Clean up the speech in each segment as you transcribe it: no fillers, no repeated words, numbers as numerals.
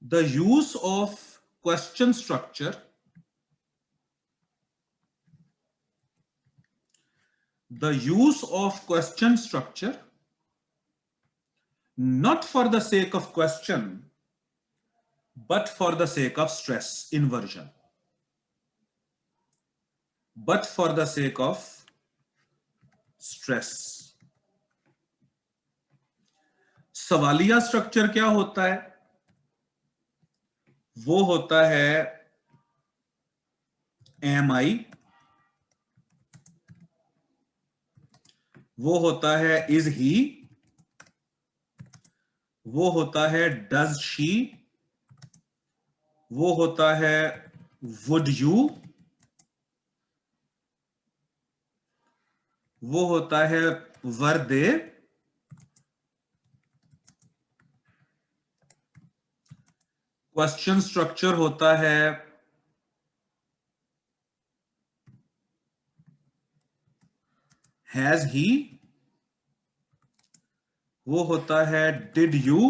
the use of question structure not for the sake of question but for the sake of stress inversion. But for the sake of stress. सवालिया structure क्या होता है? वो होता है M आई, वो होता है इज ही, वो होता है डज शी, वो होता है वुड यू, वो होता है वर दे, क्वेश्चन स्ट्रक्चर होता है हैज ही, वो होता है डिड यू।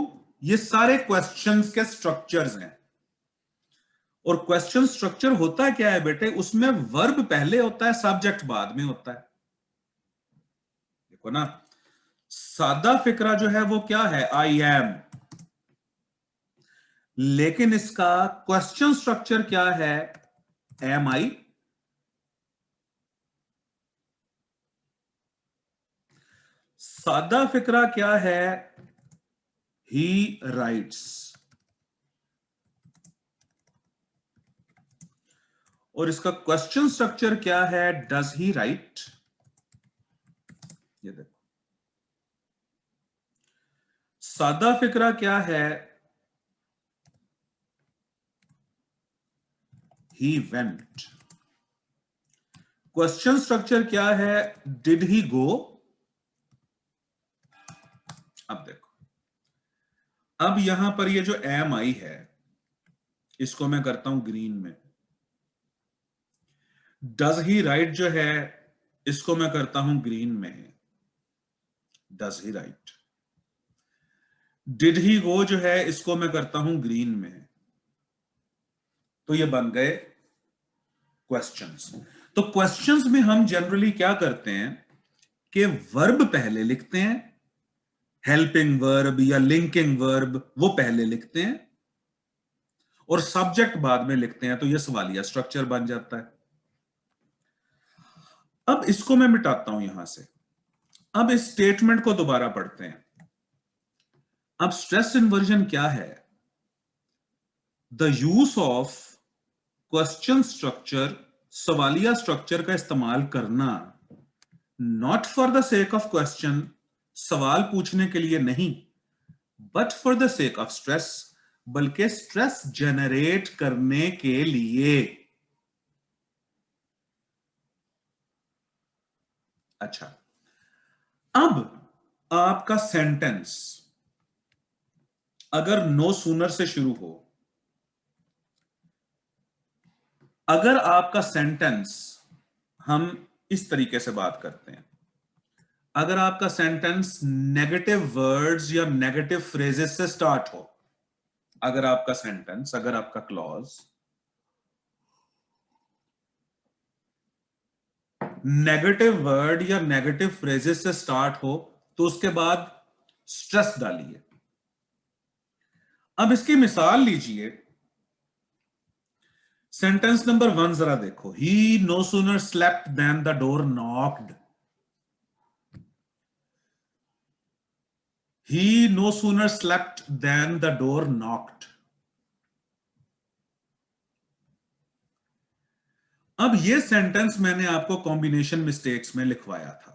ये सारे क्वेश्चंस के स्ट्रक्चर्स हैं। और क्वेश्चन स्ट्रक्चर होता क्या है बेटे? उसमें वर्ब पहले होता है, सब्जेक्ट बाद में होता है। देखो ना, सादा फिक्रा जो है वो क्या है? I am. लेकिन इसका क्वेश्चन स्ट्रक्चर क्या है? एम आई। सादा फिक्रा क्या है? ही राइट्स। और इसका क्वेश्चन स्ट्रक्चर क्या है? Does he right. ये देखो, सादा फिक्रा क्या है? He went. क्वेश्चन स्ट्रक्चर क्या है? डिड ही गो। अब देखो, अब यहां पर ये जो एम आई है इसको मैं करता हूं ग्रीन में। डज ही राइट जो है इसको मैं करता हूं ग्रीन में। Does he right. Did he go जो है इसको मैं करता हूं ग्रीन में। तो ये बन गए क्वेश्चंस। तो क्वेश्चंस में हम जनरली क्या करते हैं कि वर्ब पहले लिखते हैं, हेल्पिंग वर्ब या लिंकिंग वर्ब वो पहले लिखते हैं और सब्जेक्ट बाद में लिखते हैं। तो ये सवालिया स्ट्रक्चर बन जाता है। अब इसको मैं मिटाता हूं यहां से। अब इस स्टेटमेंट को दोबारा पढ़ते हैं। अब स्ट्रेस इन्वर्जन क्या है? The use of question structure, सवालिया स्ट्रक्चर का इस्तेमाल करना, not for the sake of question, सवाल पूछने के लिए नहीं, but for the sake of stress, बल्कि स्ट्रेस जनरेट करने के लिए। अच्छा, अब आपका सेंटेंस अगर नो सूनर से शुरू हो, अगर आपका सेंटेंस, हम इस तरीके से बात करते हैं, अगर आपका सेंटेंस नेगेटिव वर्ड्स या नेगेटिव फ्रेजेस से स्टार्ट हो, अगर आपका सेंटेंस, अगर आपका क्लॉज नेगेटिव वर्ड या नेगेटिव फ्रेजेस से स्टार्ट हो तो उसके बाद स्ट्रेस डालिए। अब इसकी मिसाल लीजिए। सेंटेंस नंबर 1 जरा देखो। He no sooner slept then the door knocked. He no sooner slept then the door knocked. अब ये सेंटेंस मैंने आपको कॉम्बिनेशन मिस्टेक्स में लिखवाया था।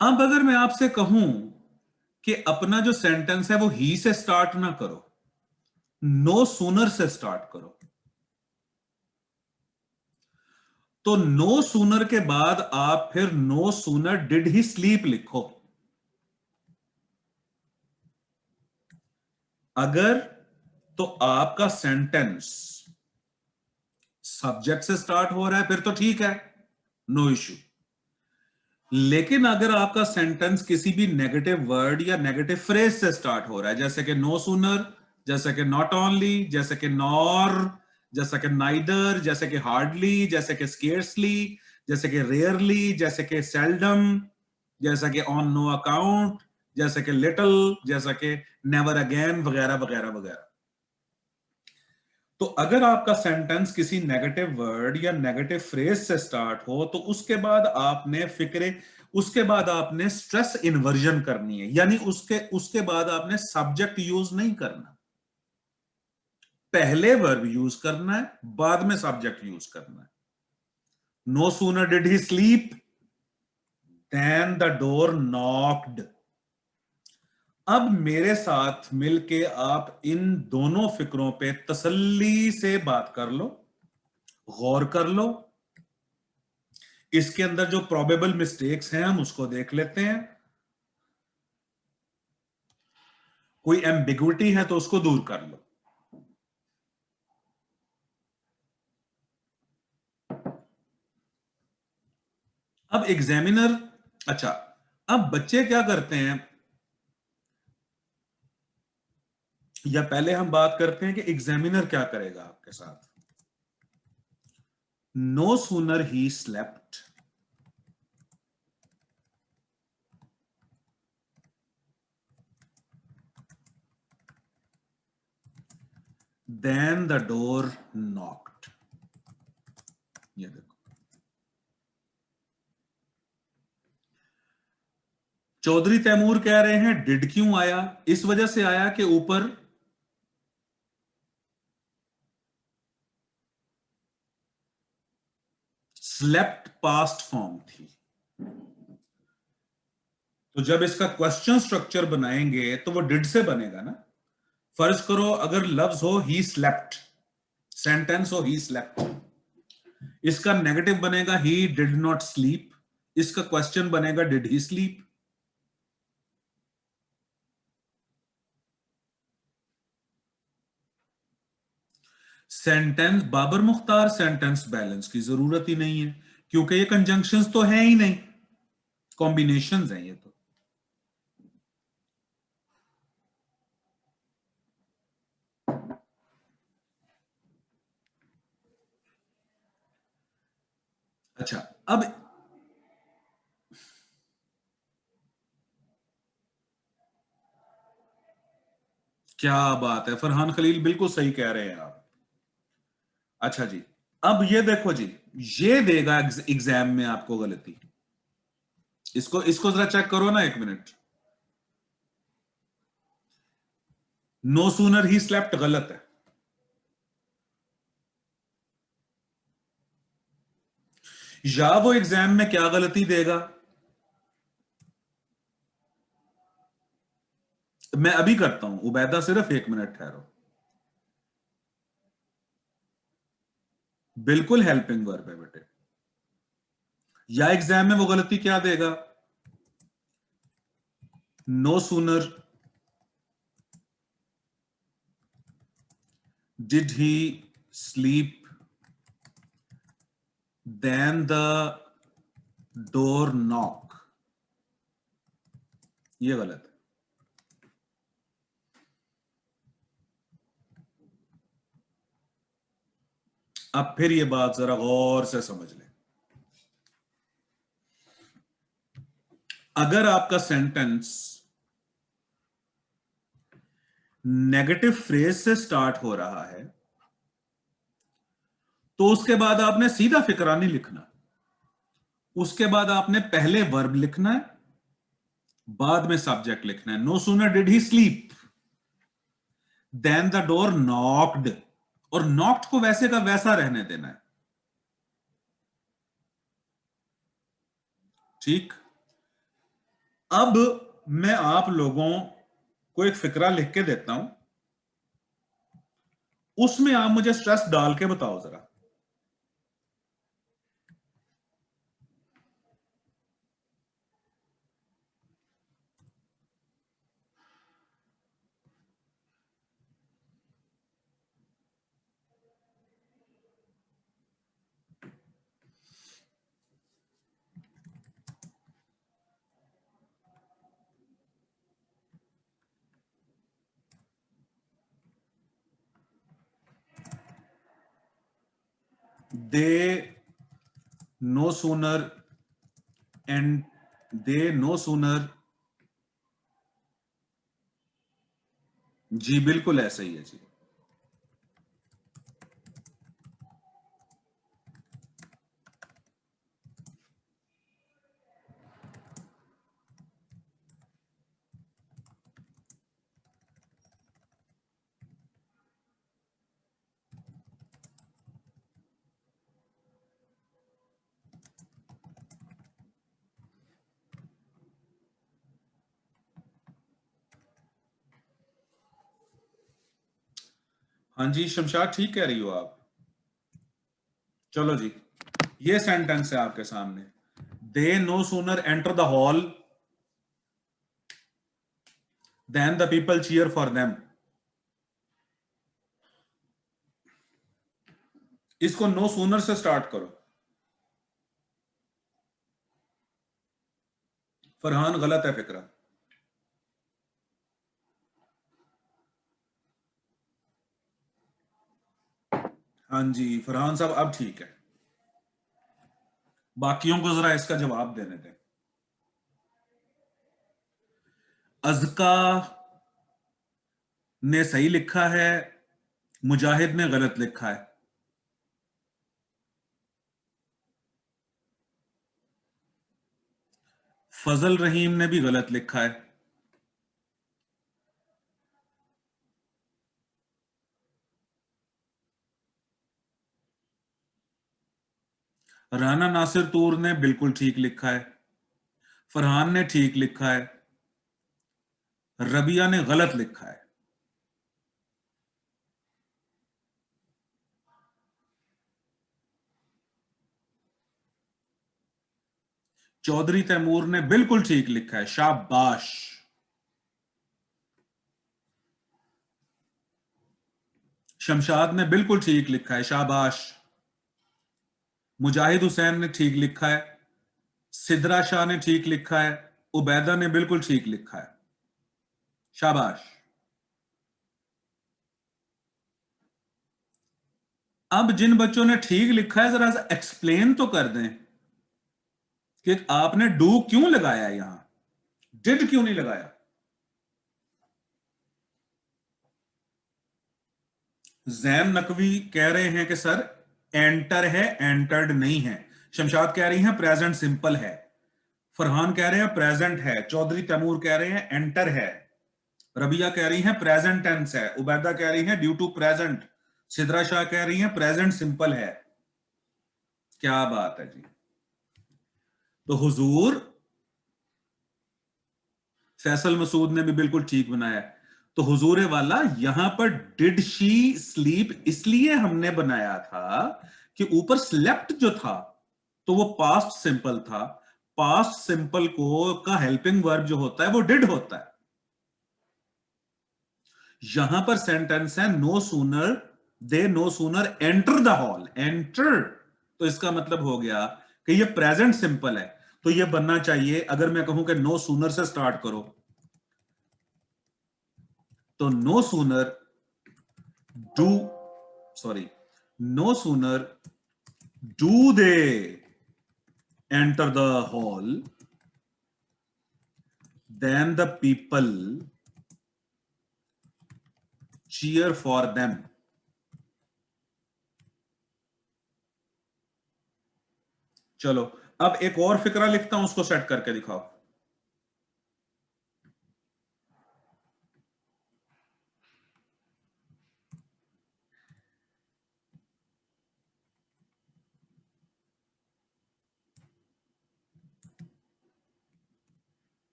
अब अगर मैं आपसे कहूं कि अपना जो सेंटेंस है वो ही से स्टार्ट ना करो, नो सूनर से स्टार्ट करो, तो नो सूनर के बाद आप फिर no sooner did he sleep लिखो। अगर तो आपका सेंटेंस सब्जेक्ट से स्टार्ट हो रहा है फिर तो ठीक है, नो इश्यू। लेकिन अगर आपका सेंटेंस किसी भी नेगेटिव वर्ड या नेगेटिव फ्रेज से स्टार्ट हो रहा है, जैसे कि नो सूनर, जैसे कि नॉट ओनली, जैसे कि नॉर, जैसे कि नाइदर, जैसे कि हार्डली, जैसे कि स्केर्सली, जैसे कि रेयरली, जैसे कि सेल्डम, जैसा कि ऑन नो अकाउंट, जैसे कि लिटिल, जैसा कि नेवर अगेन, वगैरह वगैरह वगैरह। तो अगर आपका सेंटेंस किसी नेगेटिव वर्ड या नेगेटिव फ्रेज से स्टार्ट हो तो उसके बाद आपने स्ट्रेस इन्वर्जन करनी है, यानी उसके बाद आपने सब्जेक्ट यूज नहीं करना, पहले वर्ब यूज करना है, बाद में सब्जेक्ट यूज करना है। No sooner did he sleep then the door knocked. अब मेरे साथ मिलके आप इन दोनों फिक्रों पे तसल्ली से बात कर लो, गौर कर लो। इसके अंदर जो प्रोबेबल मिस्टेक्स हैं हम उसको देख लेते हैं, कोई एम्बिग्विटी है तो उसको दूर कर लो। अब एग्जामिनर, अच्छा, अब बच्चे क्या करते हैं, या पहले हम बात करते हैं कि एग्जामिनर क्या करेगा आपके साथ। No sooner he slept then the door knocked. ये देखो, चौधरी तैमूर कह रहे हैं डिड क्यों आया, इस वजह से आया कि ऊपर स्लेप्ट पास्ट फॉर्म थी। तो जब इसका क्वेश्चन स्ट्रक्चर बनाएंगे तो वो डिड से बनेगा ना। फर्ज करो अगर लफ्ज हो ही स्लेप्ट, सेंटेंस हो ही स्लेप्ट, इसका नेगेटिव बनेगा ही डिड नॉट स्लीप, इसका क्वेश्चन बनेगा did he sleep. Sentence Babar Mukhtar sentence balance की जरूरत ही नहीं है, क्योंकि ये कंजंक्शंस तो है ही नहीं, कॉम्बिनेशंस हैं ये तो। अच्छा, अब क्या बात है, फरहान खलील बिल्कुल सही कह रहे हैं आप। अच्छा जी, अब ये देखो जी, ये देगा एग्जाम में आपको गलती। इसको इसको जरा चेक करो ना, एक minute. No sooner he slept गलत है, या वो एग्जाम में क्या गलती देगा, मैं अभी करता हूं, उबैदा सिर्फ एक मिनट ठहरो। बिल्कुल हेल्पिंग वर्ब है बेटे। या एग्जाम में वो गलती क्या देगा, no sooner did he sleep then the door knock, ये गलत है। अब फिर ये बात जरा गौर से समझ लें। अगर आपका सेंटेंस नेगेटिव फ्रेज से स्टार्ट हो रहा है तो उसके बाद आपने सीधा फिक्रा नहीं लिखना, उसके बाद आपने पहले वर्ब लिखना है, बाद में सब्जेक्ट लिखना है। No sooner did he sleep then the door knocked, और नॉक्ड को वैसे का वैसा रहने देना है। ठीक, अब मैं आप लोगों को एक फिक्रा लिख के देता हूं, उसमें आप मुझे स्ट्रेस डाल के बताओ जरा। they no sooner and they no sooner, जी बिल्कुल ऐसा ही है जी। हाँ जी शमशाद, ठीक कह रही हो आप। चलो जी, ये सेंटेंस है आपके सामने, they no sooner enter the hall then the people cheer for them. इसको नो सूनर से स्टार्ट करो। फरहान गलत है फिक्रा। हाँ जी फरहान साहब, अब ठीक है। बाकियों को जरा इसका जवाब देने दें। अज़का ने सही लिखा है, मुजाहिद ने गलत लिखा है। फजल रहीम ने भी गलत लिखा है। राना नासिर तूर ने बिल्कुल ठीक लिखा है। फरहान ने ठीक लिखा है। रबिया ने गलत लिखा है। चौधरी तैमूर ने बिल्कुल ठीक लिखा है, शाबाश। शमशाद ने बिल्कुल ठीक लिखा है, शाबाश। मुजाहिद हुसैन ने ठीक लिखा है। सिद्रा शाह ने ठीक लिखा है। उबैदा ने बिल्कुल ठीक लिखा है, शाबाश। अब जिन बच्चों ने ठीक लिखा है जरा एक्सप्लेन तो कर दें कि आपने डू क्यों लगाया, यहां डिड क्यों नहीं लगाया। जैन नकवी कह रहे हैं कि सर एंटर है, एंटर्ड नहीं है। शमशाद कह रही हैं प्रेजेंट सिंपल है। फरहान कह रहे हैं प्रेजेंट है। चौधरी तैमूर कह रहे हैं एंटर है। रबिया कह रही हैं प्रेजेंट टेंस है। उबैदा कह रही हैं due to present. Sidra Shah कह रही हैं प्रेजेंट सिंपल है। क्या बात है जी। तो हुजूर फैसल मसूद ने भी बिल्कुल ठीक बनाया। तो हुजूर वाला यहां पर डिड शी स्लीप इसलिए हमने बनाया था कि ऊपर स्लेप्ट जो था तो वो पास्ट सिंपल था। पास्ट सिंपल को का हेल्पिंग वर्ब जो होता है वो डिड होता है। यहां पर सेंटेंस है no sooner they no sooner enter the hall, enter. तो इसका मतलब हो गया कि ये प्रेजेंट सिंपल है। तो ये बनना चाहिए, अगर मैं कहूं कि नो सूनर से स्टार्ट करो तो no sooner do, sorry, no sooner do they enter the hall then the people cheer for them। चलो अब एक और फिक्रा लिखता हूं, उसको सेट करके दिखाओ।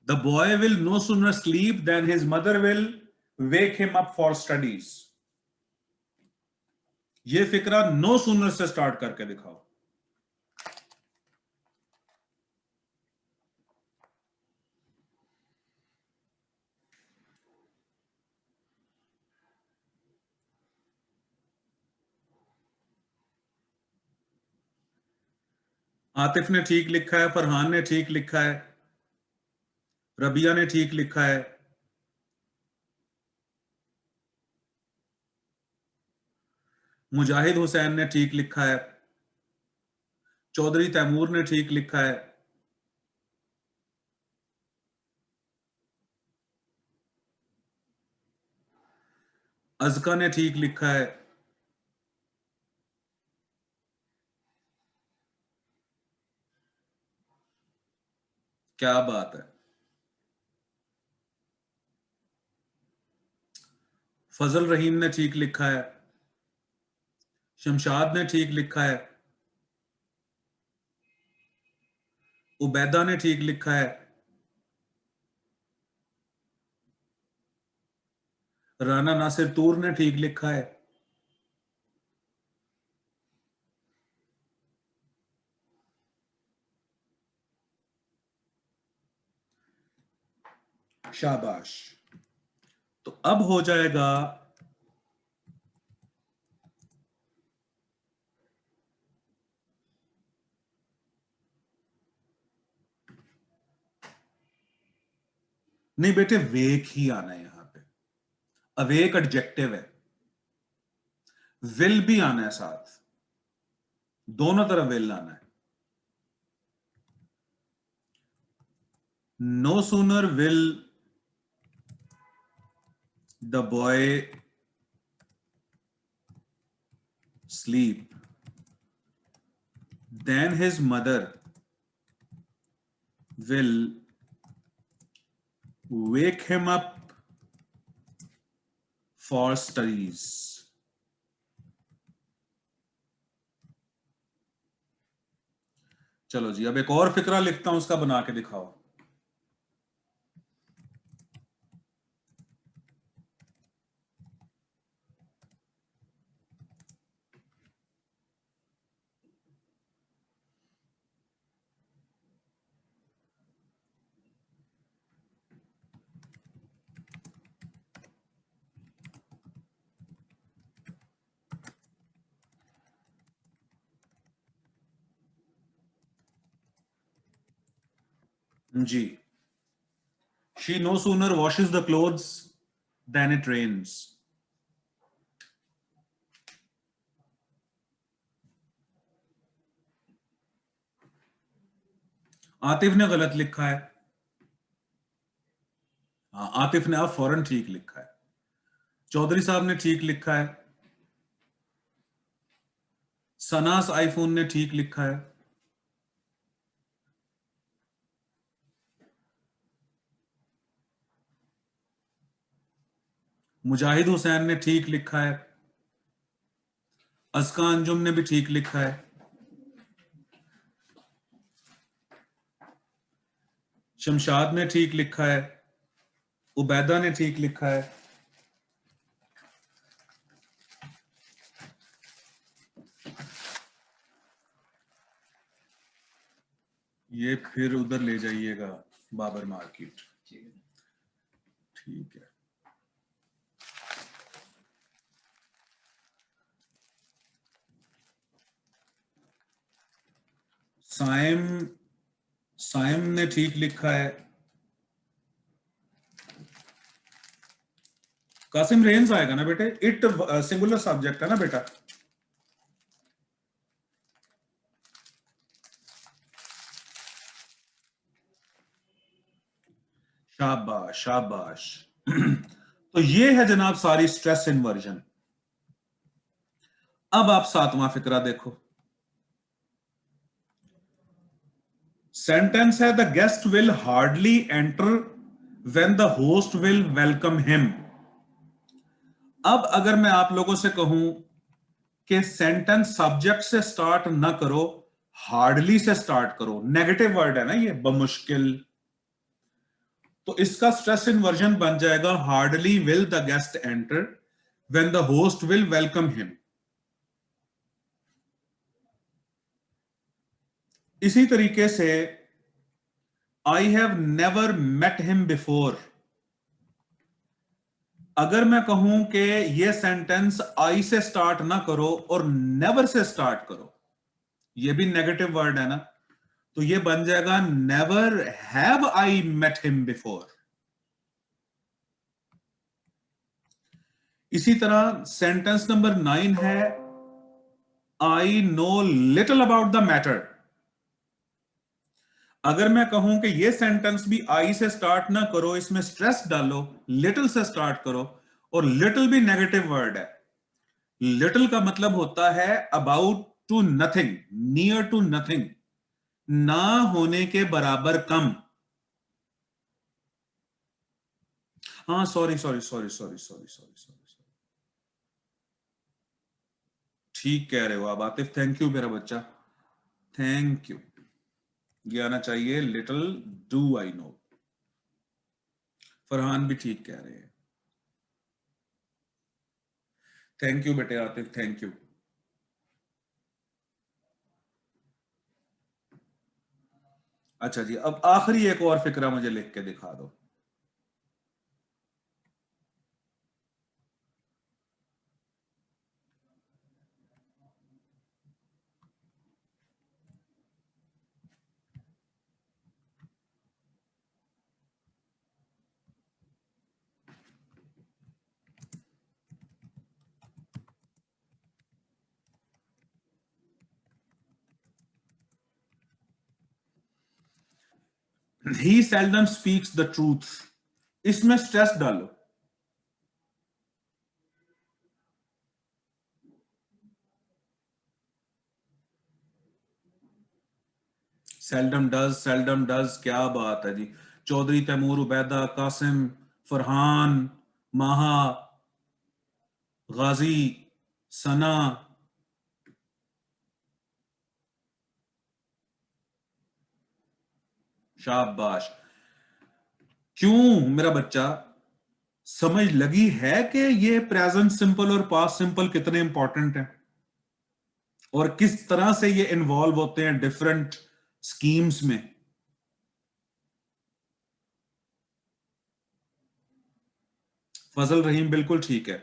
The boy will no sooner sleep than his mother will wake him up for studies. ये फिक्रा no sooner से स्टार्ट करके दिखाओ. आतिफ ने ठीक लिखा है, फरहान ने ठीक लिखा है, रबिया ने ठीक लिखा है, मुजाहिद हुसैन ने ठीक लिखा है, चौधरी तैमूर ने ठीक लिखा है, अज़का ने ठीक लिखा है, क्या बात है। फजल रहीम ने ठीक लिखा है, शमशाद ने ठीक लिखा है, उबैदा ने ठीक लिखा है, राना नासिर तूर ने ठीक लिखा है, शाबाश। तो अब हो जाएगा नहीं बेटे, वेक ही आना है यहां पे। अवेक एडजेक्टिव है, विल भी आना है साथ, दोनों तरफ विल आना है। No sooner will the boy sleep then his mother will wake him up for studies. चलो जी, अब एक और फिक्रा लिखता हूं, उसका बना के दिखाओ। जी, she no sooner washes the clothes than it rains. Atif ने गलत लिखा है। आतिफ ने अब फौरन ठीक लिखा है। चौधरी साहब ने ठीक लिखा है। सनास आईफोन ने ठीक लिखा है। मुजाहिद हुसैन ने ठीक लिखा है। अज़का अंजुम ने भी ठीक लिखा है। शमशाद ने ठीक लिखा है। उबैदा ने ठीक लिखा है। ये फिर उधर ले जाइएगा, बाबर मार्केट। ठीक है। साइम ने ठीक लिखा है। कासिम रेंज आएगा ना बेटे, इट सिंगुलर सब्जेक्ट है ना बेटा। शाबाश शाबाश। तो ये है जनाब सारी स्ट्रेस इन्वर्जन। अब आप सातवां फिक्रा देखो। सेंटेंस है the guest will hardly enter when the host will welcome him. अब अगर मैं आप लोगों से कहूं कि सेंटेंस सब्जेक्ट से स्टार्ट ना करो, हार्डली से स्टार्ट करो, नेगेटिव वर्ड है ना ये, बमुश्किल, तो इसका स्ट्रेस इन्वर्जन बन जाएगा hardly will the guest enter when the host will welcome him. इसी तरीके से I have never met him before, अगर मैं कहूं कि ये सेंटेंस आई से स्टार्ट ना करो और नेवर से स्टार्ट करो, ये भी नेगेटिव वर्ड है ना, तो ये बन जाएगा never have I met him before. इसी तरह सेंटेंस नंबर 9 है I know little about the matter. अगर मैं कहूं कि ये सेंटेंस भी आई से स्टार्ट ना करो, इसमें स्ट्रेस डालो, लिटिल से स्टार्ट करो, और लिटिल भी नेगेटिव वर्ड है। लिटिल का मतलब होता है about to nothing, near to nothing, ना होने के बराबर कम। हाँ sorry sorry sorry sorry sorry sorry sorry, ठीक कह रहे हो आप आतिफ, थैंक यू मेरा बच्चा, थैंक यू। ये आना चाहिए little do I know. Farhan भी ठीक कह रहे हैं, थैंक यू बेटे आतिफ, थैंक यू। अच्छा जी, अब आखिरी एक और फिक्रा मुझे लिख के दिखा दो। He seldom speaks the truth, इसमें स्ट्रेस डालो। सेल्डम डज, क्या बात है जी। चौधरी तैमूर, उबैदा, कासिम, फरहान, माहा, गाजी, सना, शाबाश। क्यों मेरा बच्चा, समझ लगी है कि ये प्रेजेंट सिंपल और पास्ट सिंपल कितने इंपॉर्टेंट हैं और किस तरह से ये इन्वॉल्व होते हैं डिफरेंट स्कीम्स में। फजल रहीम बिल्कुल ठीक है।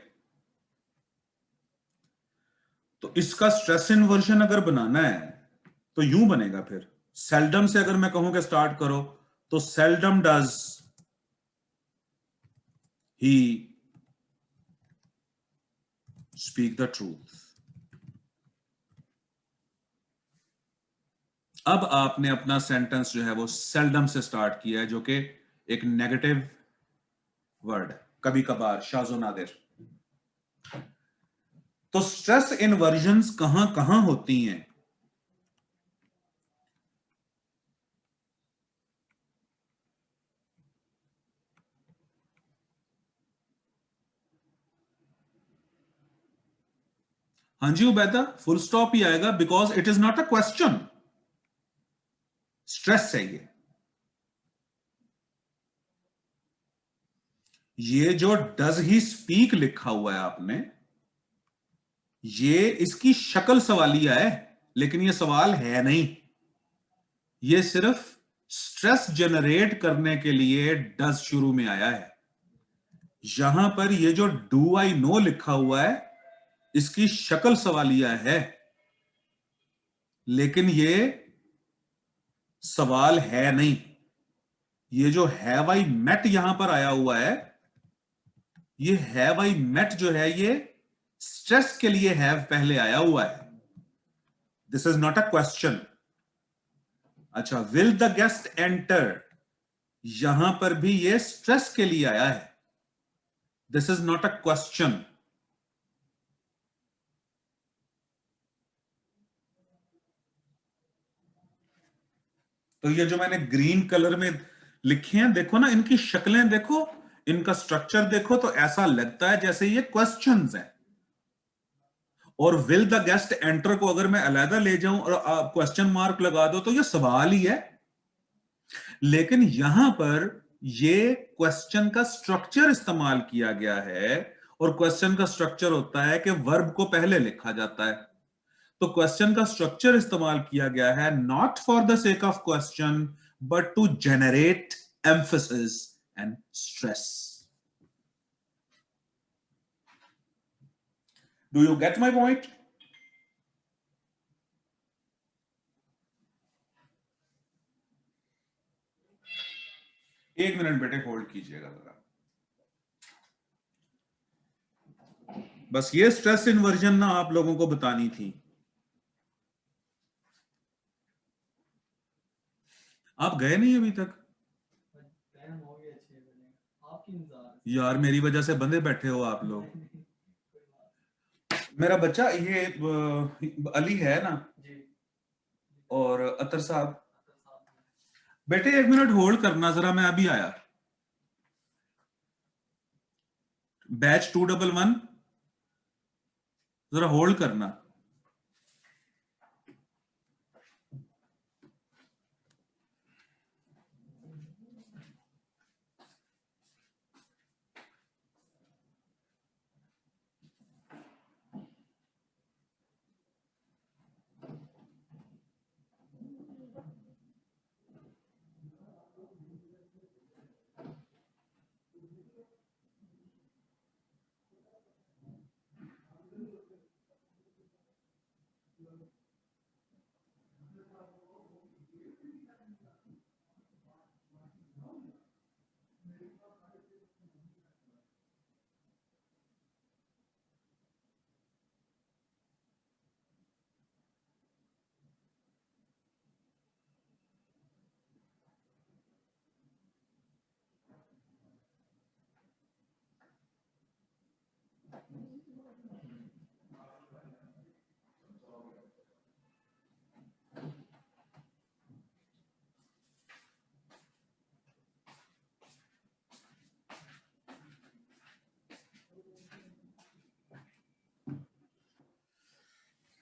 तो इसका स्ट्रेस इन्वर्जन अगर बनाना है तो यूं बनेगा, फिर सेल्डम से अगर मैं कहूं कि स्टार्ट करो, तो seldom does he speak the truth. अब आपने अपना सेंटेंस जो है वो सेल्डम से स्टार्ट किया है, जो कि एक नेगेटिव वर्ड है, कभी कभार, शाज़ो नादिर। तो स्ट्रेस इन्वर्जन्स कहां कहां होती हैं? हाँ जी उबैदा, फुल स्टॉप ही आएगा, because it is not a question, stress है ये जो डज ही स्पीक लिखा हुआ है आपने, ये इसकी शक्ल सवालिया है, लेकिन ये सवाल है नहीं। ये सिर्फ स्ट्रेस जनरेट करने के लिए डज शुरू में आया है। यहां पर ये जो डू आई नो लिखा हुआ है, इसकी शक्ल सवालिया है, लेकिन ये सवाल है नहीं। ये जो हैव आई मेट यहां पर आया हुआ है, ये हैव आई मेट जो है, ये स्ट्रेस के लिए हैव पहले आया हुआ है। This is not a question. अच्छा, विल द गेस्ट एंटर, यहां पर भी ये स्ट्रेस के लिए आया है। This is not a question. तो ये जो मैंने ग्रीन कलर में लिखे हैं, देखो ना, इनकी शक्लें देखो, इनका स्ट्रक्चर देखो, तो ऐसा लगता है जैसे ये क्वेश्चंस हैं। और विल द गेस्ट एंटर को अगर मैं अलहदा ले जाऊं और क्वेश्चन मार्क लगा दो, तो ये सवाल ही है। लेकिन यहां पर ये क्वेश्चन का स्ट्रक्चर इस्तेमाल किया गया है, और क्वेश्चन का स्ट्रक्चर होता है कि वर्ब को पहले लिखा जाता है। तो क्वेश्चन का स्ट्रक्चर इस्तेमाल किया गया है not for the sake of question but to generate emphasis and stress. Do you get my point? एक मिनट बेटे होल्ड कीजिएगा जरा। बस ये स्ट्रेस इन्वर्जन ना आप लोगों को बतानी थी। आप गए नहीं अभी तक? यार मेरी वजह से बंधे बैठे हो आप लोग। मेरा बच्चा ये अली है ना, और अतर साहब, बेटे एक मिनट होल्ड करना जरा, मैं अभी आया। बैच 211 जरा होल्ड करना।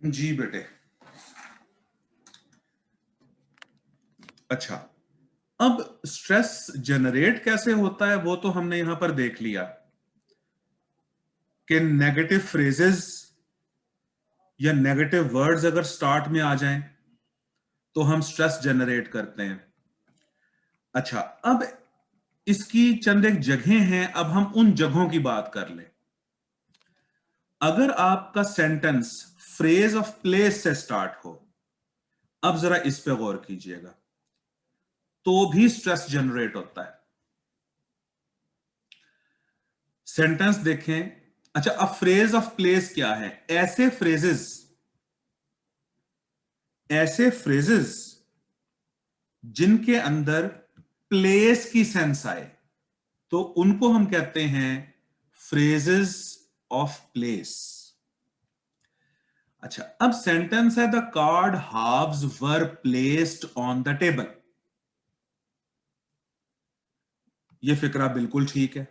जी बेटे। अच्छा, अब स्ट्रेस जनरेट कैसे होता है वो तो हमने यहां पर देख लिया कि नेगेटिव फ्रेजेस या नेगेटिव वर्ड्स अगर स्टार्ट में आ जाएं तो हम स्ट्रेस जनरेट करते हैं। अच्छा, अब इसकी चंद एक जगहें हैं, अब हम उन जगहों की बात कर लें। अगर आपका सेंटेंस फ्रेज ऑफ प्लेस से स्टार्ट हो, अब जरा इस पे गौर कीजिएगा, तो भी स्ट्रेस जनरेट होता है। सेंटेंस देखें। अच्छा, अब फ्रेज ऑफ प्लेस क्या है? ऐसे फ्रेजेस जिनके अंदर प्लेस की सेंस आए, तो उनको हम कहते हैं फ्रेजेस ऑफ प्लेस। अच्छा, अब सेंटेंस है the card halves were placed on the table. यह फिक्रा बिल्कुल ठीक है,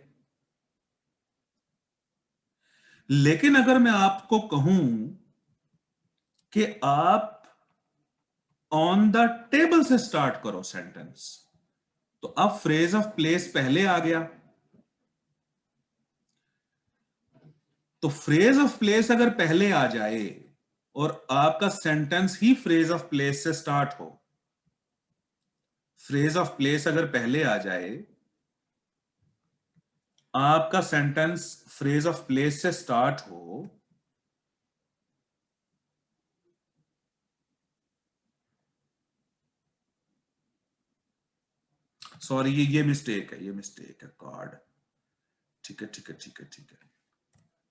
लेकिन अगर मैं आपको कहूं कि आप ऑन द टेबल से स्टार्ट करो सेंटेंस, तो अब फ्रेज ऑफ प्लेस पहले आ गया। तो फ्रेज ऑफ प्लेस अगर पहले आ जाए और आपका sentence he phrase of place से स्टार्ट हो, फ्रेज ऑफ प्लेस अगर पहले आ जाए, आपका सेंटेंस फ्रेज ऑफ प्लेस से स्टार्ट हो, सॉरी ये मिस्टेक है, ये मिस्टेक है कार्ड। ठीक है ठीक है ठीक है ठीक है।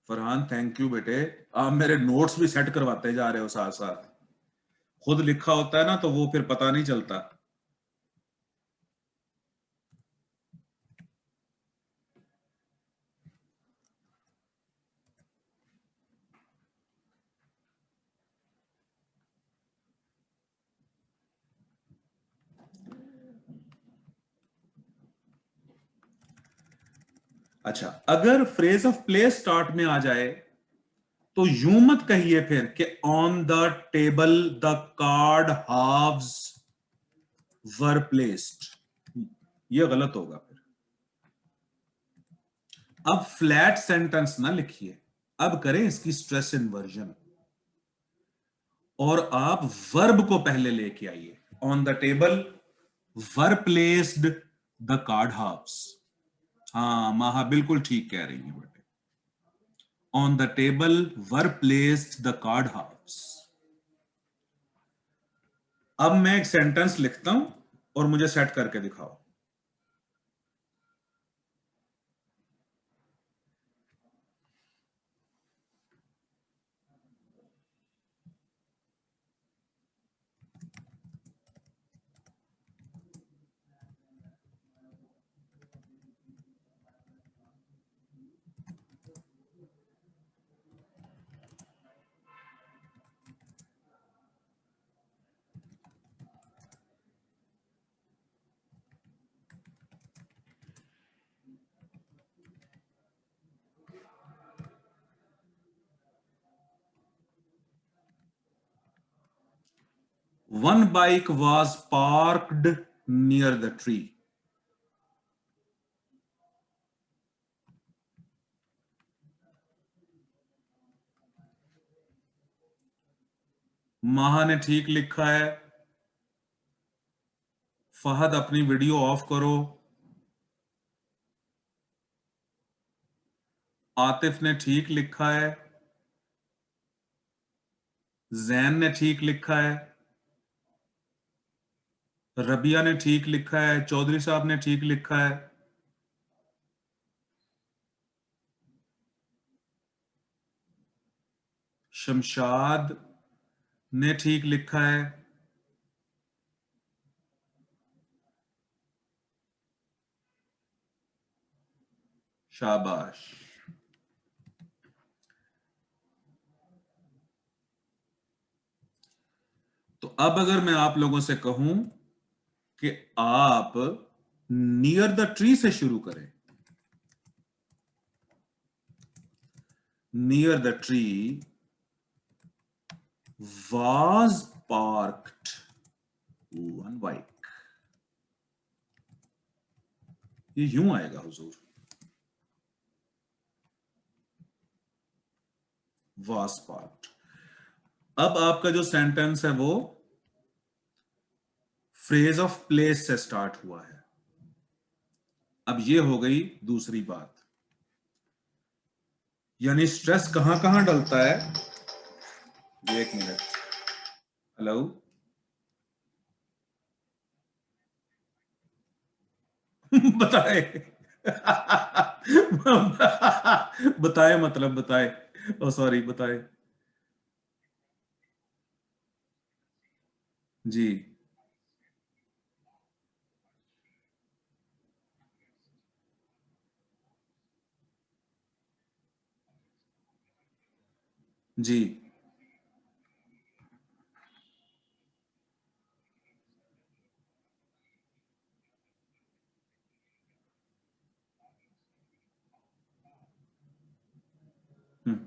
फरहान थैंक यू बेटे, आप मेरे नोट्स भी सेट करवाते जा रहे हो साथ साथ। खुद लिखा होता है ना तो वो फिर पता नहीं चलता। अच्छा, अगर फ्रेज ऑफ प्लेस स्टार्ट में आ जाए तो यूं मत कहिए फिर कि on the table the card halves were placed. यह गलत होगा फिर। अब फ्लैट सेंटेंस ना लिखिए, अब करें इसकी स्ट्रेस इन्वर्जन, और आप वर्ब को पहले लेके आइए। On the table were placed the card house. हाँ महा बिल्कुल ठीक कह रही है बेटे। On the table were placed the card house. अब मैं एक सेंटेंस लिखता हूं और मुझे सेट करके दिखाओ। One bike was parked near the tree. माहा ने ठीक लिखा है। फहद अपनी वीडियो ऑफ करो। आतिफ ने ठीक लिखा है। जैन ने ठीक लिखा है। रबिया ने ठीक लिखा है। चौधरी साहब ने ठीक लिखा है। शमशाद ने ठीक लिखा है। शाबाश। तो अब अगर मैं आप लोगों से कहूं कि आप नियर द ट्री से शुरू करें, near the tree was parked one bike, ये यूं आएगा हुजूर, was parked। अब आपका जो सेंटेंस है वो फ्रेज ऑफ प्लेस से स्टार्ट हुआ है। अब ये हो गई दूसरी बात, यानी स्ट्रेस कहां कहां डलता है। एक मिनट, हेलो बताए बताए मतलब बताए, ओ सॉरी बताए जी। जी हम्म,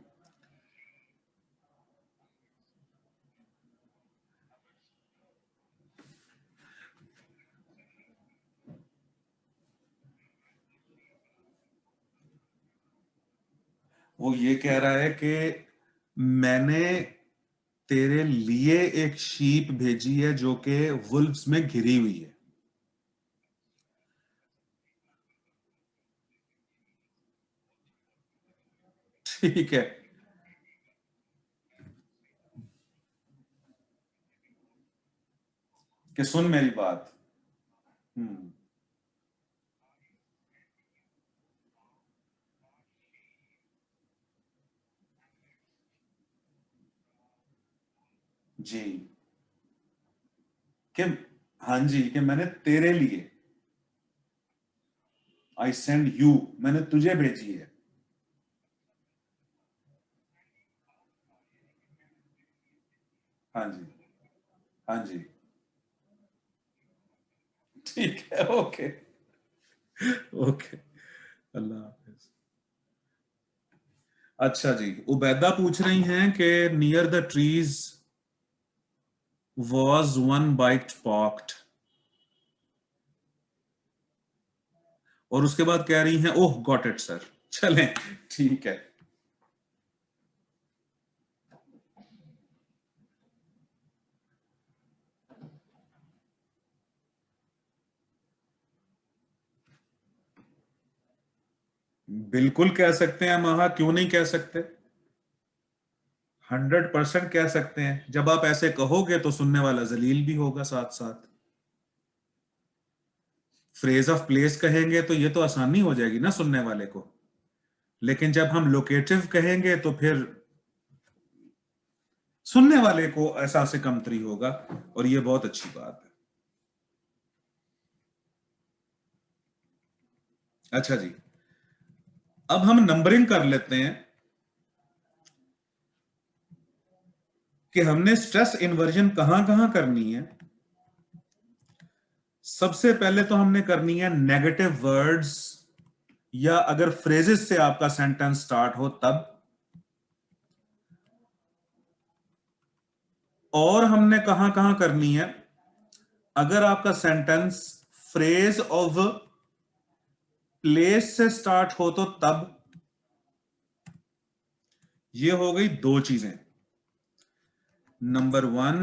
वो ये कह रहा है कि मैंने तेरे लिए एक शीप भेजी है जो कि वुल्व्स में घिरी हुई है। ठीक है कि सुन मेरी बात। हम्म, जी कि हाँ जी कि मैंने तेरे लिए, आई सेंड यू, मैंने तुझे भेजी है। हाँ जी हाँ जी ठीक है ओके ओके। अल्लाह हाफिज। अच्छा जी, उबैदा पूछ रही हैं कि near the trees was one bike parked, और उसके बाद कह रही हैं ओह गॉट इट सर। चलें, ठीक है। बिल्कुल कह सकते हैं महा, क्यों नहीं कह सकते? 100% कह सकते हैं। जब आप ऐसे कहोगे तो सुनने वाला जलील भी होगा साथ साथ। फ्रेज ऑफ प्लेस कहेंगे तो ये तो आसानी हो जाएगी ना सुनने वाले को, लेकिन जब हम लोकेटिव कहेंगे तो फिर सुनने वाले को एहसास कमतरी होगा, और ये बहुत अच्छी बात है। अच्छा जी, अब हम नंबरिंग कर लेते हैं कि हमने स्ट्रेस इन्वर्जन कहां कहां करनी है। सबसे पहले तो हमने करनी है नेगेटिव वर्ड्स, या अगर फ्रेजेस से आपका सेंटेंस स्टार्ट हो तब। और हमने कहां कहां करनी है, अगर आपका सेंटेंस फ्रेज ऑफ प्लेस से स्टार्ट हो तो तब। ये हो गई दो चीजें, नंबर 1,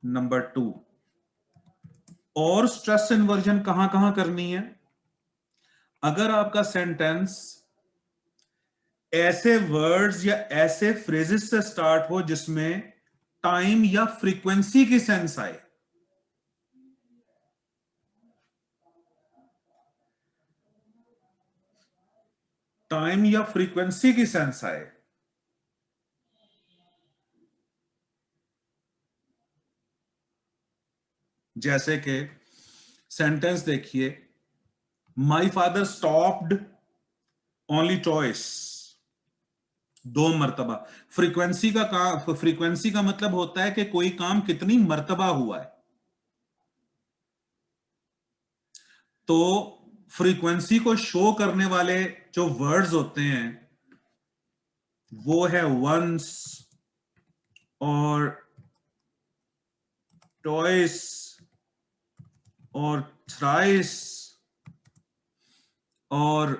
नंबर 2। और स्ट्रेस इन्वर्जन कहां कहां करनी है, अगर आपका सेंटेंस ऐसे वर्ड्स या ऐसे फ्रेजेस से स्टार्ट हो जिसमें टाइम या फ्रीक्वेंसी की सेंस आए। टाइम या फ्रीक्वेंसी की सेंस आए। जैसे कि सेंटेंस देखिए, my father stopped only toys, 2 मरतबा। फ्रीक्वेंसी का मतलब होता है कि कोई काम कितनी मरतबा हुआ है। तो फ्रीक्वेंसी को शो करने वाले जो वर्ड्स होते हैं वो है वंस और ट्वाइस और थ्राइस और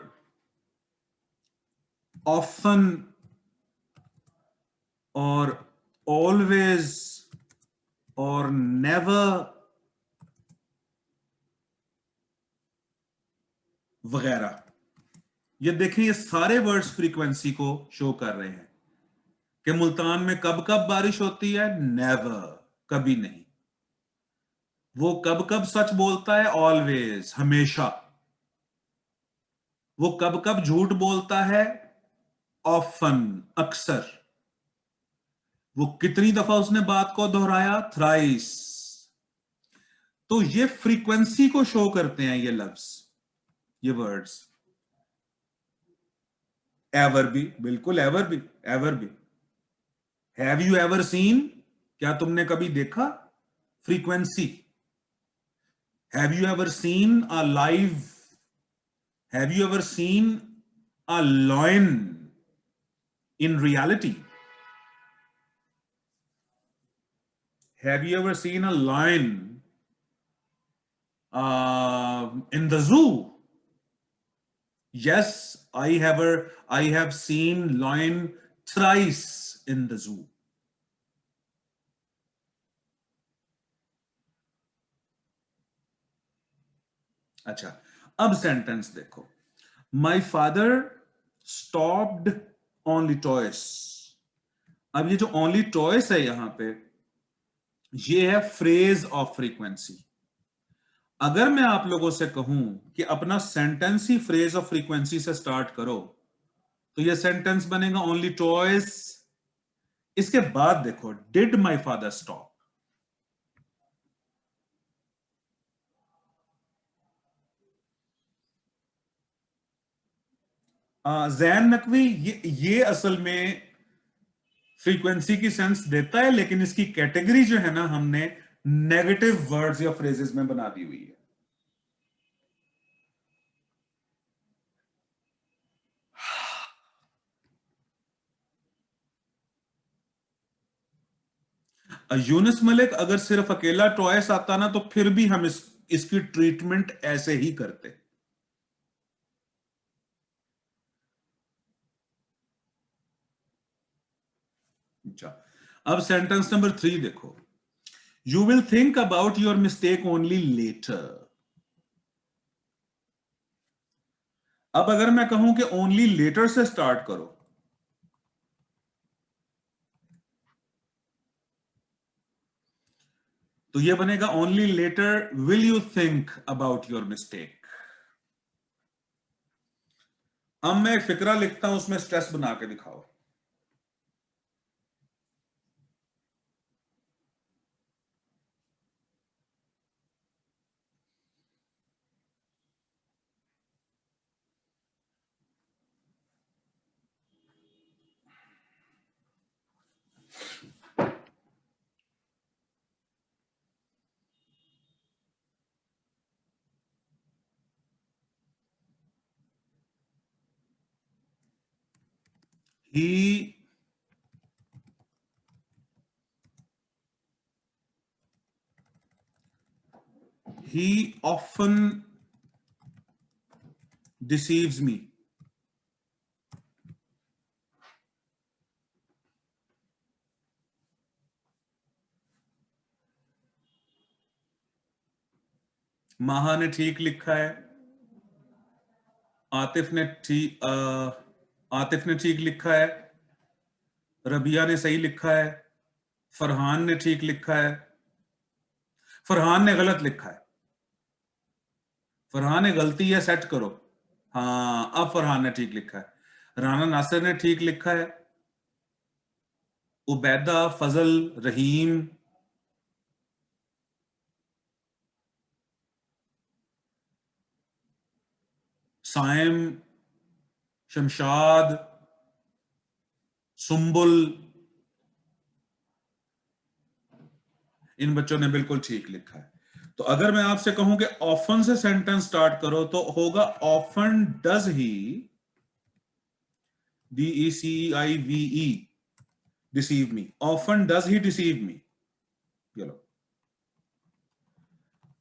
ऑफन और ऑलवेज और नेवर वगैरह। ये देखें, ये सारे वर्ड्स फ्रीक्वेंसी को शो कर रहे हैं कि मुल्तान में कब कब बारिश होती है, नेवर, कभी नहीं। वो कब कब सच बोलता है, ऑलवेज, हमेशा। वो कब कब झूठ बोलता है, ऑफन, अक्सर। वो कितनी दफा उसने बात को दोहराया, थ्राइस। तो ये फ्रीक्वेंसी को शो करते हैं ये लफ्ज, ये वर्ड्स। एवर भी, बिल्कुल एवर भी, एवर भी। हैव यू एवर सीन, क्या तुमने कभी देखा, frequency. Have you ever seen a live, have you ever seen a lion in reality, have you ever seen a lion in the zoo? Yes, I have seen lion thrice in the zoo. अच्छा, अब sentence देखो, my father stopped only toys. अब ये जो only toys है यहां पे, ये है फ्रेज ऑफ फ्रीक्वेंसी। अगर मैं आप लोगों से कहूं कि अपना sentence he phrase of frequency से स्टार्ट करो, तो ये सेंटेंस बनेगा ओनली टॉयस। इसके बाद देखो, did my father stop. Jain Naqvi, ये असल में फ्रीक्वेंसी की सेंस देता है, लेकिन इसकी कैटेगरी जो है ना, हमने नेगेटिव वर्ड्स या फ्रेजेस में बना दी हुई है। यूनुस मलिक, अगर सिर्फ अकेला टॉयस आता ना, तो फिर भी हम इसकी ट्रीटमेंट ऐसे ही करते। अब सेंटेंस नंबर 3 देखो, you will think about your mistake only later. अब अगर मैं कहूं कि ओनली लेटर से स्टार्ट करो, तो यह बनेगा only later will you think about your mistake. अब मैं एक फिक्रा लिखता हूं, उसमें स्ट्रेस बना के दिखाओ। He often deceives me. माहा ने ठीक लिखा है, आतिफ ने ठीक लिखा है, रबिया ने सही लिखा है, फरहान ने ठीक लिखा है, फरहान ने गलत लिखा है। फरहान ने गलती है, सेट करो। हाँ, अब फरहान ने ठीक लिखा है। राना नासिर ने ठीक लिखा है, उबैदा, फजल, रहीम, साइम, शमशाद, सुंबुल, इन बच्चों ने बिल्कुल ठीक लिखा है। तो अगर मैं आपसे कहूं कि ऑफन से सेंटेंस स्टार्ट करो, तो होगा often does he, DECIVE, deceive me. Often does he deceive me. चलो,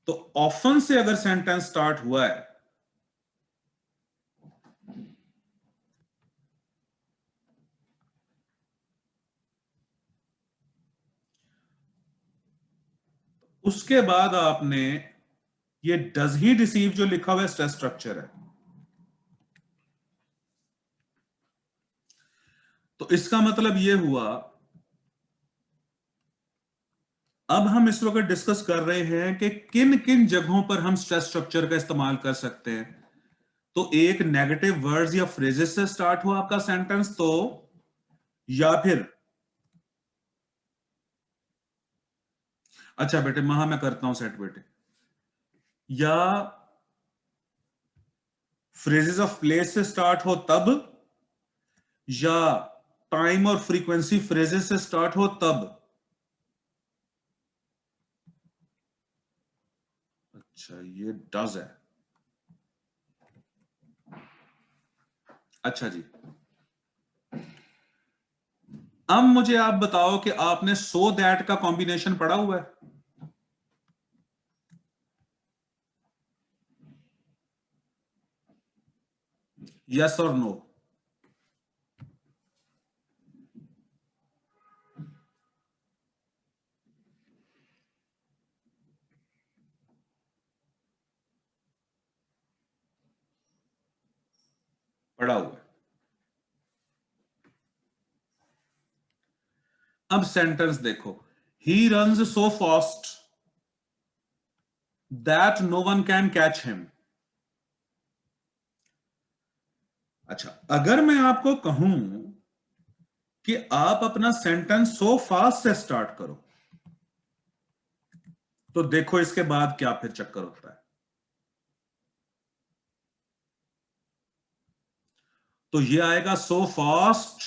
तो ऑफन से अगर सेंटेंस स्टार्ट हुआ है, उसके बाद आपने ये डज ही डिसीव जो लिखा हुआ है, स्ट्रेस स्ट्रक्चर है। तो इसका मतलब ये हुआ, अब हम इस वक्त डिस्कस कर रहे हैं कि किन किन जगहों पर हम स्ट्रेस स्ट्रक्चर का इस्तेमाल कर सकते हैं। तो एक नेगेटिव वर्ड्स या फ्रेजेस से स्टार्ट हुआ आपका सेंटेंस, तो या फिर, अच्छा बेटे महा मैं करता हूं सेट बेटे, या फ्रेजेस ऑफ प्लेस से स्टार्ट हो तब, या टाइम और फ्रीक्वेंसी फ्रेजेस से स्टार्ट हो तब। अच्छा, ये डज है। अच्छा जी, अब मुझे आप बताओ कि आपने सो दैट का कॉम्बिनेशन पढ़ा हुआ है? यस और नो? पढ़ा हुआ है। अब सेंटेंस देखो, he runs so fast that no one can catch him. अच्छा, अगर मैं आपको कहूं कि आप अपना सेंटेंस सो फास्ट से स्टार्ट करो, तो देखो इसके बाद क्या फिर चक्कर होता है। तो ये आएगा, so fast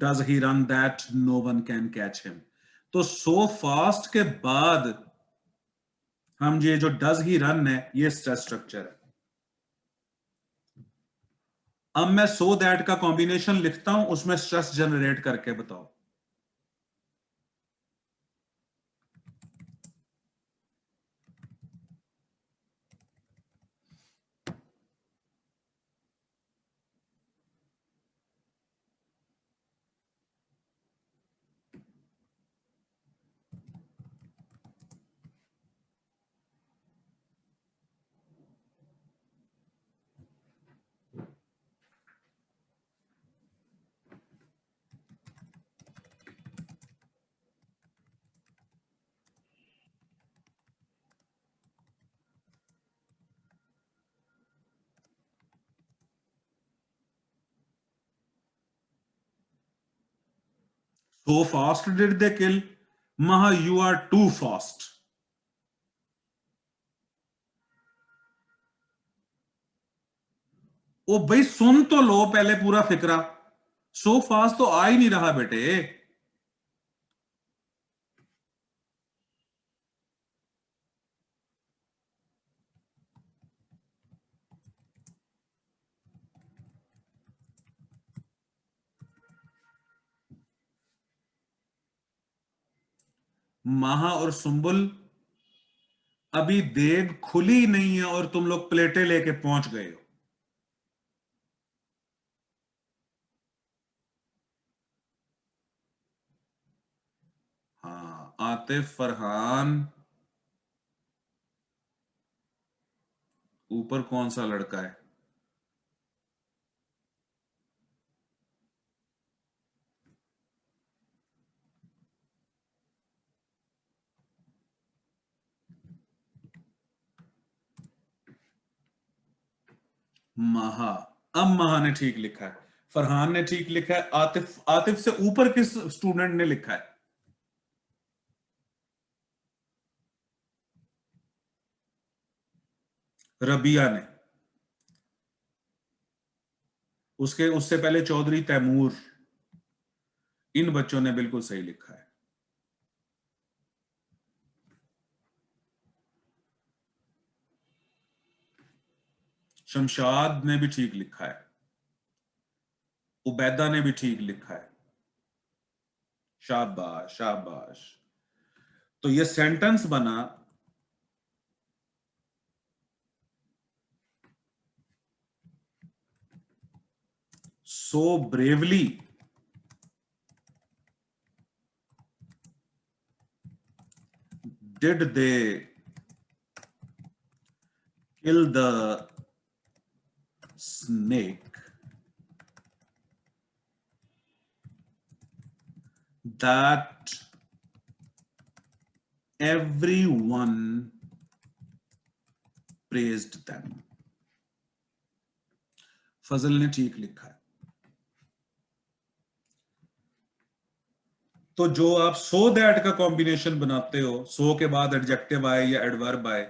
does he run that no one can catch him. तो सो फास्ट के बाद हम ये जो डज ही रन है, ये स्ट्रेस स्ट्रक्चर है। अब मैं सो दैट का कॉम्बिनेशन लिखता हूं, उसमें स्ट्रेस जनरेट करके बताओ। So fast did they kill? Maha, you are too fast. ओ भाई सुन तो लो पहले पूरा फिक्रा। सो फास्ट तो आ ही नहीं रहा बेटे। माहा और सुंबुल, अभी देग खुली नहीं है और तुम लोग प्लेटें लेके पहुंच गए हो। हाँ, आतिफ, फरहान, ऊपर कौन सा लड़का है? माहा। अब माहा ने ठीक लिखा है, फरहान ने ठीक लिखा है, आतिफ, आतिफ से ऊपर किस स्टूडेंट ने लिखा है? रबिया ने। उसके उससे पहले चौधरी तैमूर। इन बच्चों ने बिल्कुल सही लिखा है। शमशाद ने भी ठीक लिखा है। उबैदा ने भी ठीक लिखा है। शाबाश शाबाश। तो ये सेंटेंस बना, so bravely did they kill the snake that everyone praised them। Fazal ने ठीक लिखा है। तो जो आप सो दैट का कॉम्बिनेशन बनाते हो, सो के बाद एडजेक्टिव आए या एडवर्ब आए,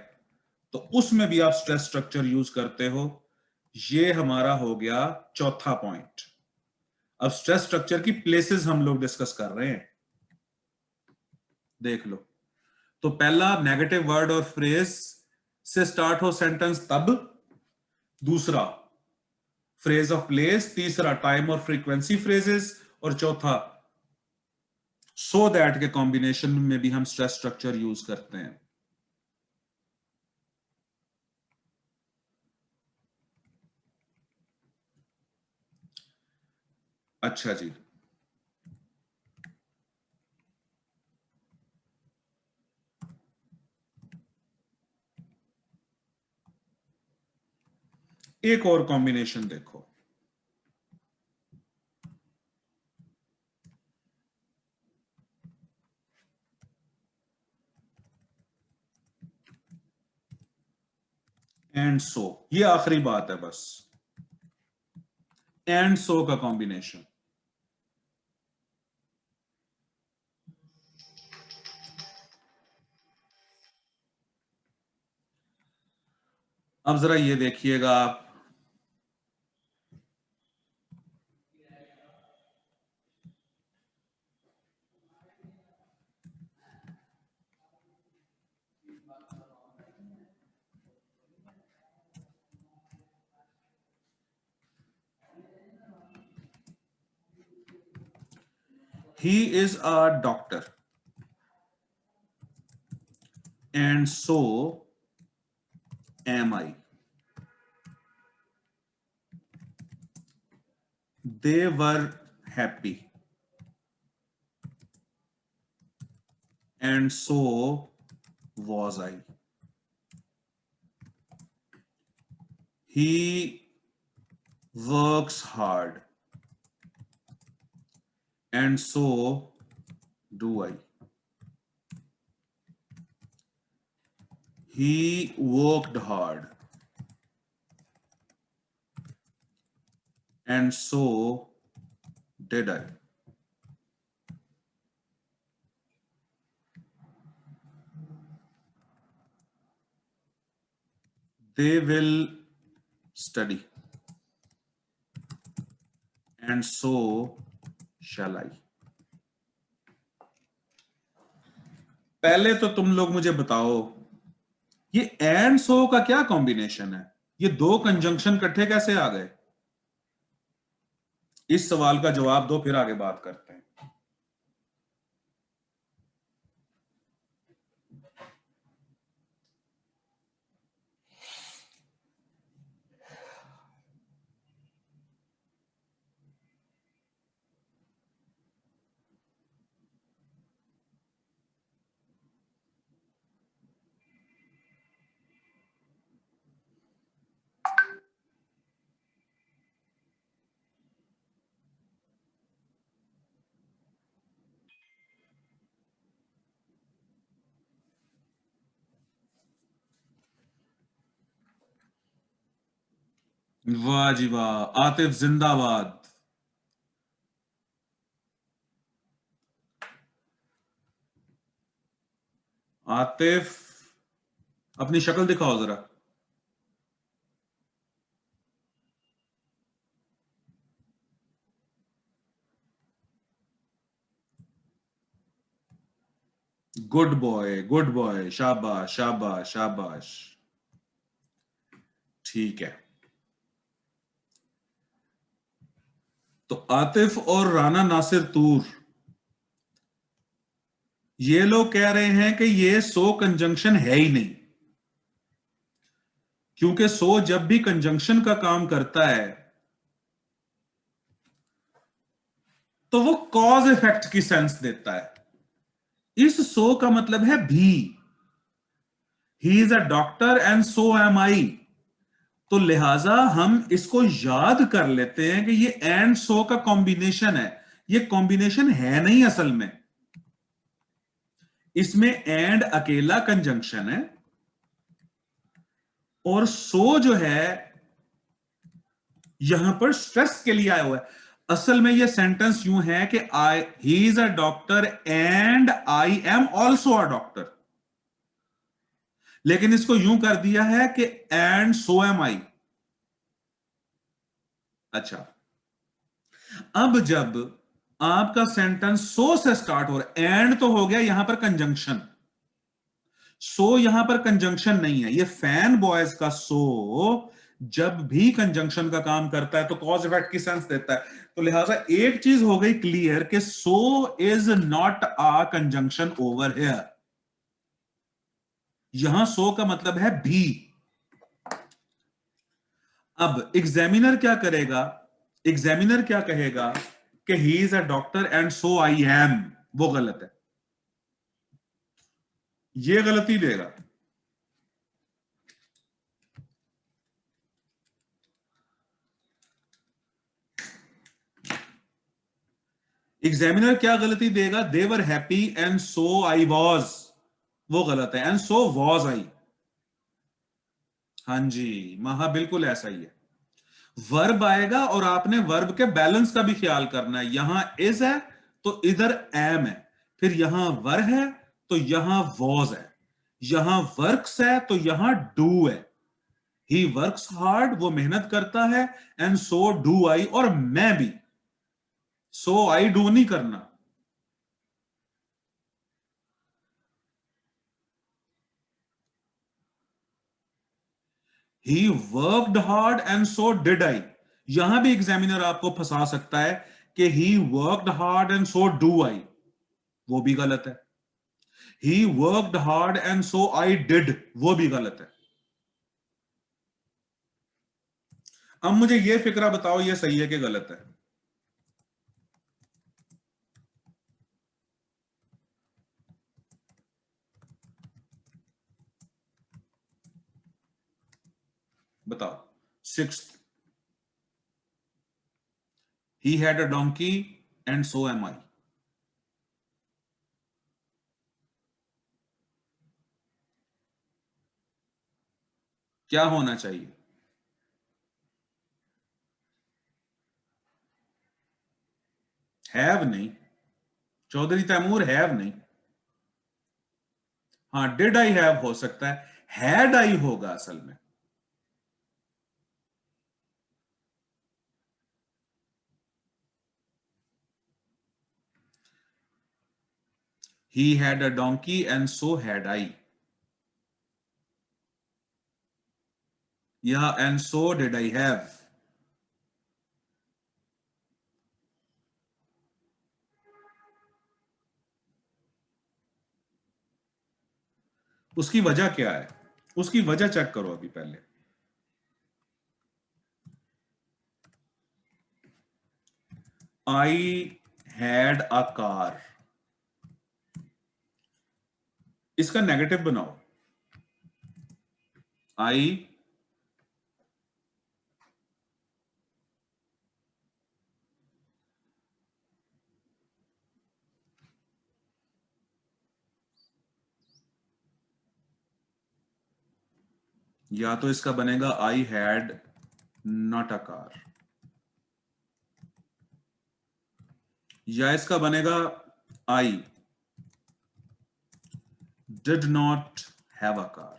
तो उसमें भी आप स्ट्रेस स्ट्रक्चर यूज करते हो। ये हमारा हो गया चौथा पॉइंट। अब स्ट्रेस स्ट्रक्चर की प्लेसेस हम लोग डिस्कस कर रहे हैं। देख लो, तो पहला नेगेटिव वर्ड और फ्रेज से स्टार्ट हो सेंटेंस तब, दूसरा फ्रेज ऑफ प्लेस, तीसरा टाइम और फ्रीक्वेंसी फ्रेजेस, और चौथा सो दैट के कॉम्बिनेशन में भी हम स्ट्रेस स्ट्रक्चर यूज करते हैं। अच्छा जी, एक और कॉम्बिनेशन देखो। एंड सो, ये आखिरी बात है बस। एंड सो का कॉम्बिनेशन। अब जरा ये देखिएगा आप, he is a doctor and so am I। they were happy and so was I। he works hard and so do I। he worked hard and so did I। they will study and so shall I. पहले तो तुम लोग मुझे बताओ ये and so का क्या combination है, ये दो कंजंक्शन इकट्ठे कैसे आ गए? इस सवाल का जवाब दो, फिर आगे बात करते हैं. वाह जी वाह, आतिफ जिंदाबाद. आतिफ अपनी शक्ल दिखाओ जरा. गुड बॉय, शाबाश शाबाश शाबाश. ठीक है, तो आतिफ और राना नासिर तूर ये लोग कह रहे हैं कि ये सो कंजंक्शन है ही नहीं, क्योंकि सो जब भी कंजंक्शन का काम करता है तो वो कॉज इफेक्ट की सेंस देता है. इस सो का मतलब है भी. He is a doctor and so am I. तो लिहाजा हम इसको याद कर लेते हैं कि ये एंड सो का कॉम्बिनेशन है. ये कॉम्बिनेशन है नहीं असल में, इसमें एंड अकेला कंजंक्शन है और सो जो है यहां पर स्ट्रेस के लिए आया हुआ है. असल में ये सेंटेंस यूं है कि I he is a doctor and I am also a doctor, लेकिन इसको यूं कर दिया है कि एंड सो एम आई. अच्छा, अब जब आपका सेंटेंस सो से स्टार्ट हो रहा है, एंड तो हो गया यहां पर कंजंक्शन, सो यहां पर कंजंक्शन नहीं है. ये फैन बॉयज का सो जब भी कंजंक्शन का काम करता है तो कॉज इफेक्ट की सेंस देता है. तो लिहाजा एक चीज हो गई क्लियर कि so is not a conjunction over here. यहां सो का मतलब है भी. अब एग्जामिनर क्या करेगा, एग्जामिनर क्या कहेगा कि ही is a doctor and so I am. वो गलत है, ये गलती देगा. एग्जामिनर क्या गलती देगा, they were happy and so I was. वो गलत है, एंड सो वॉज आई. हाँ जी, महा बिल्कुल ऐसा ही है. वर्ब आएगा और आपने वर्ब के बैलेंस का भी ख्याल करना है. यहां इज है तो इधर एम है, फिर यहां वर है तो यहां वॉज है, यहां वर्क्स है तो यहां डू है. ही वर्क्स हार्ड, वो मेहनत करता है, एंड सो डू आई, और मैं भी. सो आई डू नहीं करना. He worked hard and so did I. यहां भी एग्जामिनर आपको फंसा सकता है कि he worked hard and so do I. वो भी गलत है. He worked hard and so I did. वो भी गलत है. अब मुझे ये फिक्रा बताओ, ये सही है कि गलत है? बताओ. Sixth, he had a donkey and so am I. क्या होना चाहिए? हैव नहीं, चौधरी तैमूर हैव नहीं. हाँ, डिड आई हैव हो सकता है, हैड आई होगा असल में. he had a donkey and so had I, या and so did I have. उसकी वजह क्या है, उसकी वजह चेक करो अभी पहले। I had a car, इसका नेगेटिव बनाओ। I या तो इसका बनेगा I had not a car, या इसका बनेगा I did not have a car।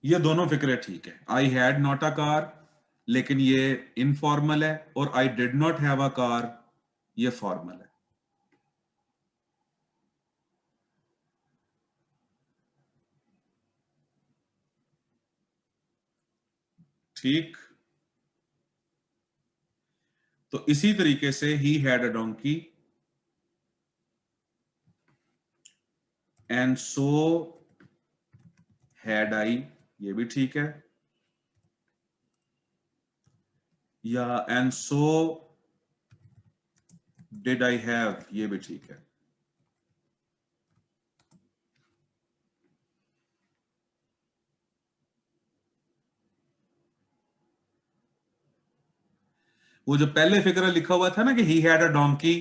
ये दोनों फिक्रे ठीक है। I had not a car, लेकिन ये इनफॉर्मल है, और I did not have a car ये फॉर्मल है। ठीक, तो इसी तरीके से ही had a donkey and so had I, ये भी ठीक है, या and so did I have, ये भी ठीक है। वो जो पहले फिक्र लिखा हुआ था ना कि ही हैड अ डोंकी,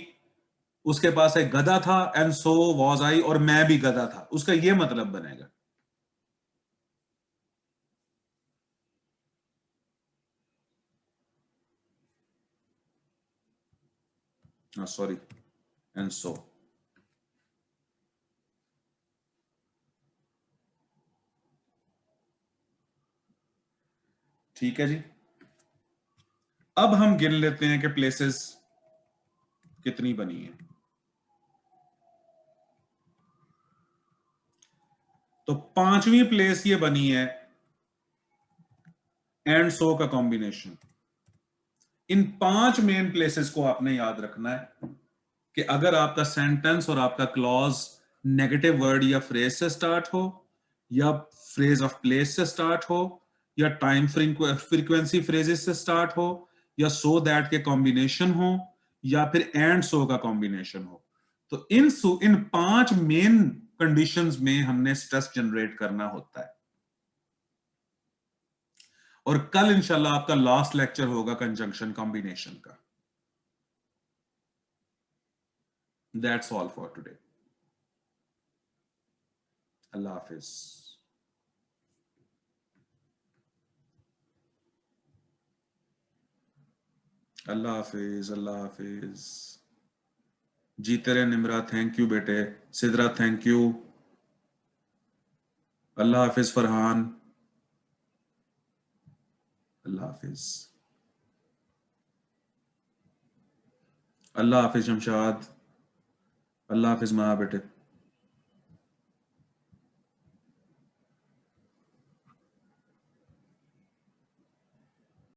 उसके पास एक गधा था, एंड सो वॉज आई, और मैं भी गधा था, उसका ये मतलब बनेगा। Sorry, and so. ठीक है जी। अब हम गिन लेते हैं कि प्लेसेस कितनी बनी है। तो पांचवी प्लेस ये बनी है एंड सो का कॉम्बिनेशन। इन पांच मेन प्लेसेस को आपने याद रखना है कि अगर आपका सेंटेंस और आपका क्लॉज नेगेटिव वर्ड या फ्रेज से स्टार्ट हो, या फ्रेज ऑफ प्लेस से स्टार्ट हो, या टाइम फ्रीक्वेंसी फ्रेजेस से स्टार्ट हो, या सो दैट के कॉम्बिनेशन हो, या फिर एंड सो का कॉम्बिनेशन हो, तो इन पांच मेन कंडीशंस में हमने स्ट्रेस जनरेट करना होता है। और कल इंशाल्लाह आपका लास्ट लेक्चर होगा कंजंक्शन कॉम्बिनेशन का। That's all for today. अल्लाह हाफिज। अल्लाह हाफिज, अल्लाह हाफिज। जीते रहे निमरा, थैंक यू बेटे। Sidra thank you. अल्लाह हाफिज फरहान। अल्लाह हाफिज। अल्लाह हाफिज शमशाद। अल्लाह हाफिज माँ बेटे।